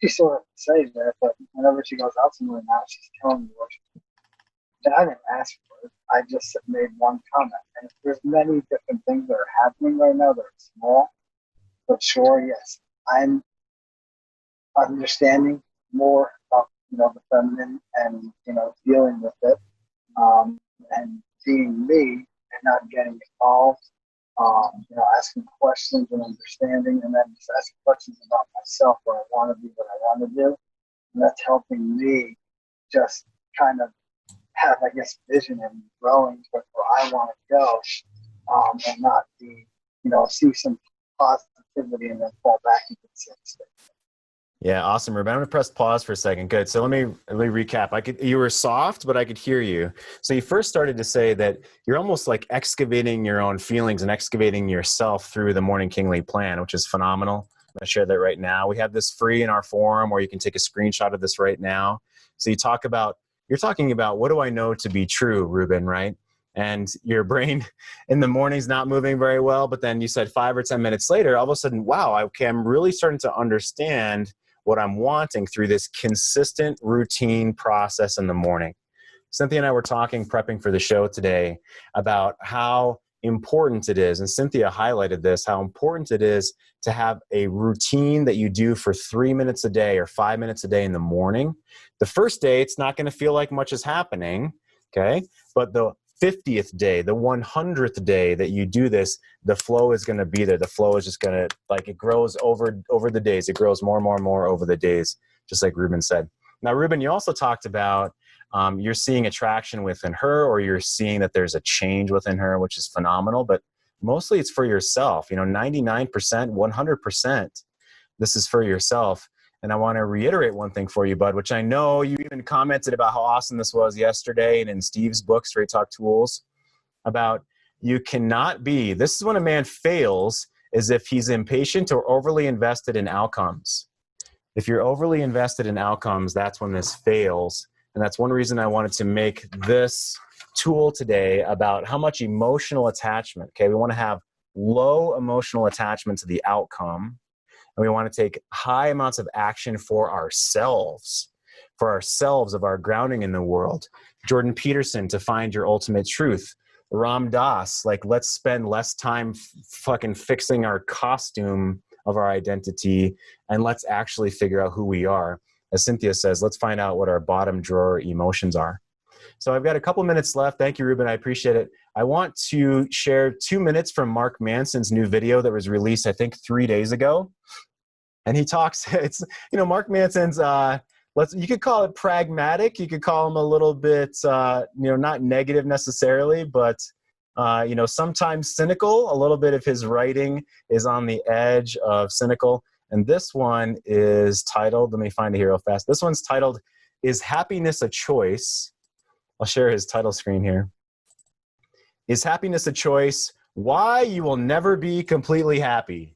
she sort of says that, but whenever she goes out somewhere now, she's telling me what she's doing. And I didn't ask for it. I just made one comment. And there's many different things that are happening right now that are small, but sure, yes, I'm understanding more of the feminine and dealing with it, and being me and not getting involved. Asking questions and understanding, and then just asking questions about myself, where I want to be, what I want to do. And that's helping me just kind of have, I guess, vision and growing where I want to go, and not be, see some positivity and then fall back into the same state. Yeah, awesome, Ruben. I'm going to press pause for a second. Good. So let me recap. You were soft, but I could hear you. So you first started to say that you're almost like excavating your own feelings and excavating yourself through the Morning Kingly plan, which is phenomenal. I'm going to share that right now. We have this free in our forum, or you can take a screenshot of this right now. So you're talking about what do I know to be true, Ruben, right? And your brain in the morning's not moving very well, but then you said 5 or 10 minutes later, all of a sudden, wow, okay, I'm really starting to understand what I'm wanting through this consistent routine process in the morning. Cynthia and I were talking, prepping for the show today, about how important it is, and Cynthia highlighted this, how important it is to have a routine that you do for 3 minutes a day or 5 minutes a day in the morning. The first day, it's not going to feel like much is happening, okay? But the 50th day, the 100th day that you do this, the flow is going to be there. The flow is just going to, it grows over the days. It grows more and more and more over the days, just like Ruben said. Now, Rueben, you also talked about you're seeing attraction within her, or you're seeing that there's a change within her, which is phenomenal, but mostly it's for yourself. 99%, 100%, this is for yourself. And I want to reiterate one thing for you, bud, which I know you even commented about how awesome this was yesterday and in Steve's book, Straight Talk Tools, about you cannot be, this is when a man fails, is if he's impatient or overly invested in outcomes. If you're overly invested in outcomes, that's when this fails. And that's one reason I wanted to make this tool today about how much emotional attachment. Okay, we want to have low emotional attachment to the outcome. And we want to take high amounts of action for ourselves of our grounding in the world. Jordan Peterson, to find your ultimate truth. Ram Dass, like, let's spend less time fucking fixing our costume of our identity, and let's actually figure out who we are. As Cynthia says, let's find out what our bottom drawer emotions are. So I've got a couple minutes left. Thank you, Rueben. I appreciate it. I want to share 2 minutes from Mark Manson's new video that was released, I think, 3 days ago. And he talks, it's, Mark Manson's, you could call it pragmatic. You could call him a little bit, not negative necessarily, but, sometimes cynical. A little bit of his writing is on the edge of cynical. And this one is titled, let me find it here real fast. This one's titled, Is Happiness a Choice? I'll share his title screen here. Is happiness a choice? Why you will never be completely happy.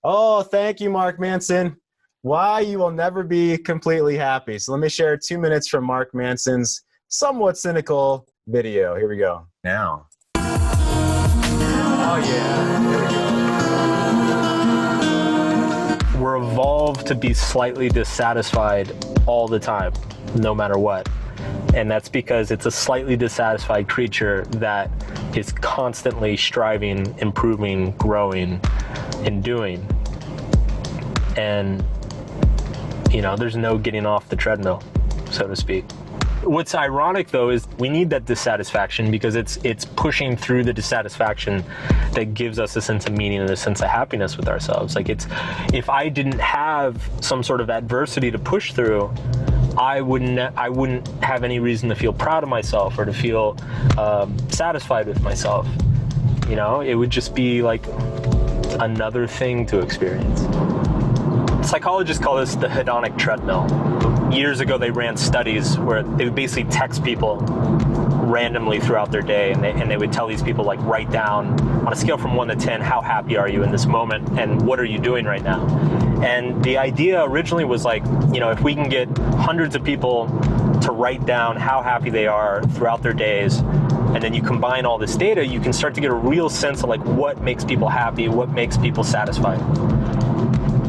Oh, thank you, Mark Manson. Why you will never be completely happy. So let me share 2 minutes from Mark Manson's somewhat cynical video. Here we go. Now. Oh, yeah. Here we go. We're evolved to be slightly dissatisfied all the time, no matter what. And that's because it's a slightly dissatisfied creature that is constantly striving, improving, growing, and doing. And, there's no getting off the treadmill, so to speak. What's ironic, though, is we need that dissatisfaction because it's pushing through the dissatisfaction that gives us a sense of meaning and a sense of happiness with ourselves. Like, if I didn't have some sort of adversity to push through, I wouldn't have any reason to feel proud of myself or to feel satisfied with myself. It would just be like another thing to experience. Psychologists call this the hedonic treadmill. Years ago, they ran studies where they would basically text people randomly throughout their day, and they would tell these people, like, write down on a scale from 1 to 10, how happy are you in this moment, and what are you doing right now? And the idea originally was like, if we can get hundreds of people to write down how happy they are throughout their days, and then you combine all this data, you can start to get a real sense of like what makes people happy, what makes people satisfied.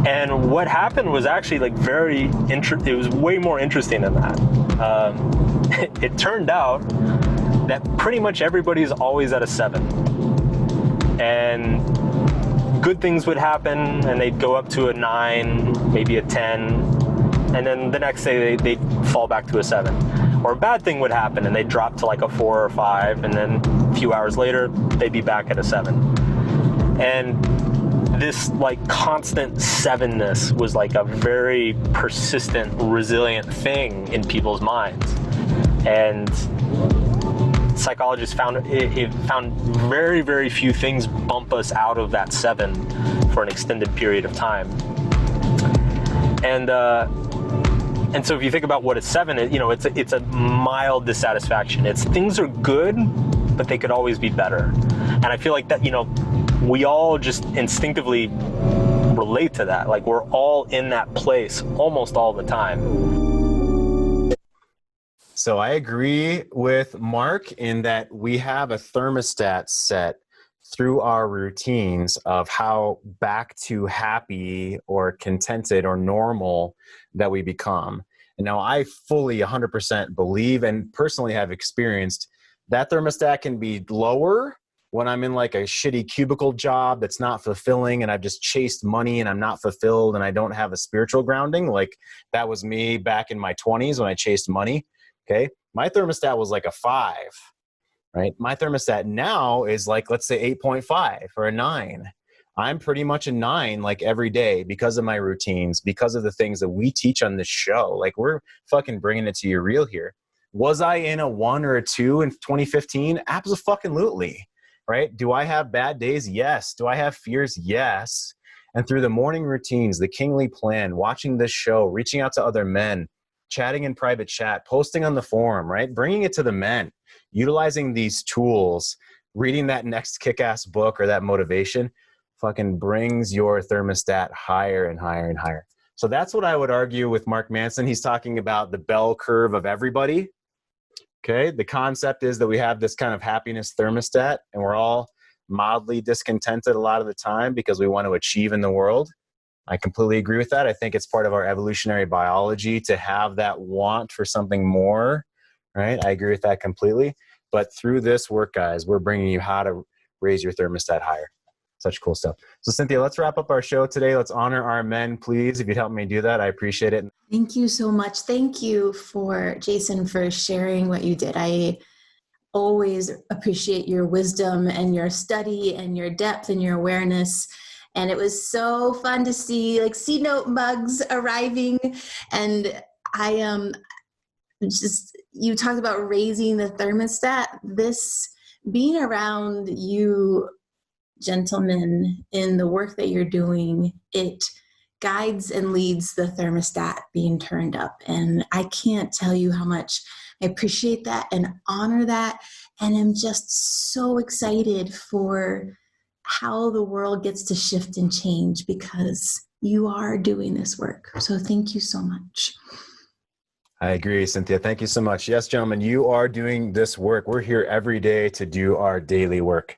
And what happened was actually like it was way more interesting than that. It turned out that pretty much everybody's always at a 7. And good things would happen and they'd go up to a 9, maybe a 10. And then the next day they'd fall back to a 7. Or a bad thing would happen and they'd drop to like a 4 or 5. And then a few hours later, they'd be back at a 7. And this like constant 7-ness was like a very persistent, resilient thing in people's minds. And psychologists found very, very few things bump us out of that 7 for an extended period of time. And so if you think about what a 7 is, it's a mild dissatisfaction. It's things are good, but they could always be better. And I feel like that, we all just instinctively relate to that. Like we're all in that place almost all the time. So I agree with Mark in that we have a thermostat set through our routines of how back to happy or contented or normal that we become. And now I fully 100% believe and personally have experienced that thermostat can be lower when I'm in like a shitty cubicle job that's not fulfilling and I've just chased money and I'm not fulfilled and I don't have a spiritual grounding. Like that was me back in my 20s when I chased money. Okay. My thermostat was like a 5, right? My thermostat now is like, let's say 8.5 or a 9. I'm pretty much a 9 like every day because of my routines, because of the things that we teach on this show. Like we're fucking bringing it to you real here. Was I in a 1 or a 2 in 2015? Absolutely. Right? Do I have bad days? Yes. Do I have fears? Yes. And through the morning routines, the kingly plan, watching this show, reaching out to other men, chatting in private chat, posting on the forum, right? Bringing it to the men, utilizing these tools, reading that next kick-ass book or that motivation fucking brings your thermostat higher and higher and higher. So that's what I would argue with Mark Manson. He's talking about the bell curve of everybody. Okay. The concept is that we have this kind of happiness thermostat and we're all mildly discontented a lot of the time because we want to achieve in the world. I completely agree with that. I think it's part of our evolutionary biology to have that want for something more, right? I agree with that completely. But through this work, guys, we're bringing you how to raise your thermostat higher. Such cool stuff. So Cynthia, let's wrap up our show today. Let's honor our men, please. If you'd help me do that, I appreciate it. Thank you so much. Thank you for Jason for sharing what you did. I always appreciate your wisdom and your study and your depth and your awareness. And it was so fun to see like C-Note mugs arriving. And I just, you talked about raising the thermostat. This being around you gentlemen in the work that you're doing, it guides and leads the thermostat being turned up. And I can't tell you how much I appreciate that and honor that. And I'm just so excited for how the world gets to shift and change because you are doing this work. So thank you so much. I agree, Cynthia. Thank you so much. Yes, gentlemen, you are doing this work. We're here every day to do our daily work.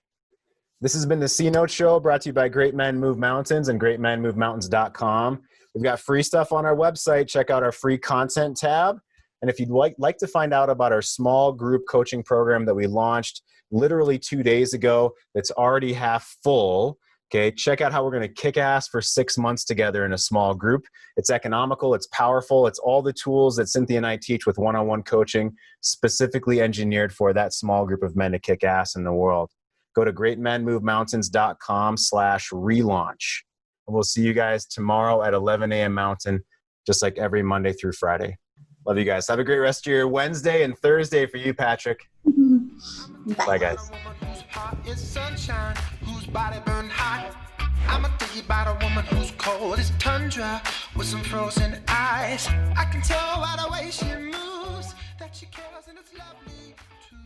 This has been the C-Note Show, brought to you by Great Men Move Mountains and greatmenmovemountains.com. We've got free stuff on our website. Check out our free content tab. And if you'd like to find out about our small group coaching program that we launched literally 2 days ago, that's already half full, okay, check out how we're going to kick ass for 6 months together in a small group. It's economical, it's powerful, it's all the tools that Cynthia and I teach with one-on-one coaching, specifically engineered for that small group of men to kick ass in the world. Go to greatmenmovemountains.com/relaunch. And we'll see you guys tomorrow at 11 a.m. Mountain, just like every Monday through Friday. Love you guys. Have a great rest of your Wednesday and Thursday for you, Patrick. Bye, guys. Whose body burn hot. I'ma tell you about a woman who's cold as tundra with some frozen eyes. I can tell by the way she moves that she cares and it's lovely too.